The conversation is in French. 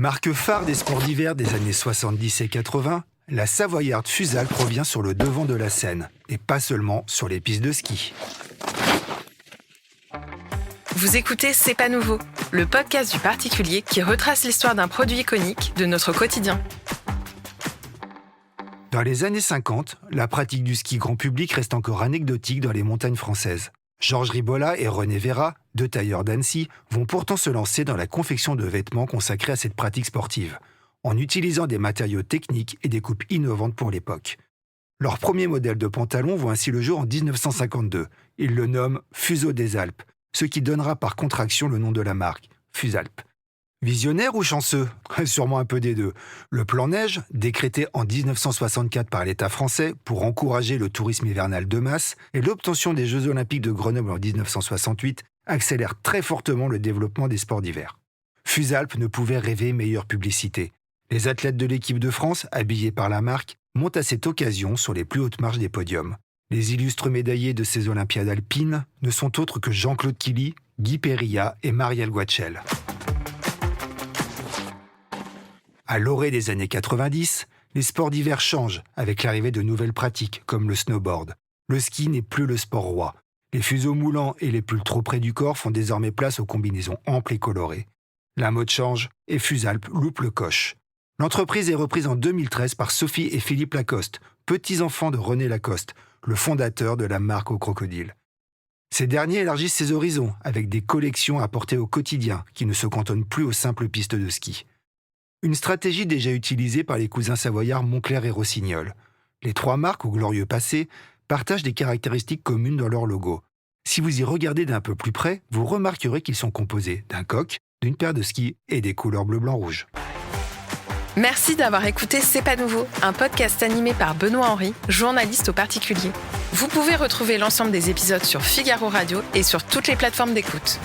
Marque phare des sports d'hiver des années 70 et 80, la Savoyarde Fusalp revient sur le devant de la scène, et pas seulement sur les pistes de ski. Vous écoutez C'est pas nouveau, le podcast du particulier qui retrace l'histoire d'un produit iconique de notre quotidien. Dans les années 50, la pratique du ski grand public reste encore anecdotique dans les montagnes françaises. Georges Ribolla et René Vera, deux tailleurs d'Annecy, vont pourtant se lancer dans la confection de vêtements consacrés à cette pratique sportive, en utilisant des matériaux techniques et des coupes innovantes pour l'époque. Leur premier modèle de pantalon voit ainsi le jour en 1952. Ils le nomment Fuseau des Alpes, ce qui donnera par contraction le nom de la marque, Fusalp. Visionnaire ou chanceux? Sûrement un peu des deux. Le plan neige, décrété en 1964 par l'État français pour encourager le tourisme hivernal de masse, et l'obtention des Jeux Olympiques de Grenoble en 1968 accélèrent très fortement le développement des sports d'hiver. Fusalp ne pouvait rêver meilleure publicité. Les athlètes de l'équipe de France, habillés par la marque, montent à cette occasion sur les plus hautes marches des podiums. Les illustres médaillés de ces Olympiades alpines ne sont autres que Jean-Claude Killy, Guy Périllat et Marielle Guachel. À l'orée des années 90, les sports d'hiver changent avec l'arrivée de nouvelles pratiques comme le snowboard. Le ski n'est plus le sport roi. Les fuseaux moulants et les pulls trop près du corps font désormais place aux combinaisons amples et colorées. La mode change et Fusalp loupe le coche. L'entreprise est reprise en 2013 par Sophie et Philippe Lacoste, petits-enfants de René Lacoste, le fondateur de la marque au crocodile. Ces derniers élargissent ses horizons avec des collections à porter au quotidien qui ne se cantonnent plus aux simples pistes de ski. Une stratégie déjà utilisée par les cousins savoyards Moncler et Rossignol. Les trois marques au glorieux passé partagent des caractéristiques communes dans leur logo. Si vous y regardez d'un peu plus près, vous remarquerez qu'ils sont composés d'un coq, d'une paire de skis et des couleurs bleu, blanc, rouge. Merci d'avoir écouté C'est pas nouveau, un podcast animé par Benoît Henry, journaliste au particulier. Vous pouvez retrouver l'ensemble des épisodes sur Figaro Radio et sur toutes les plateformes d'écoute.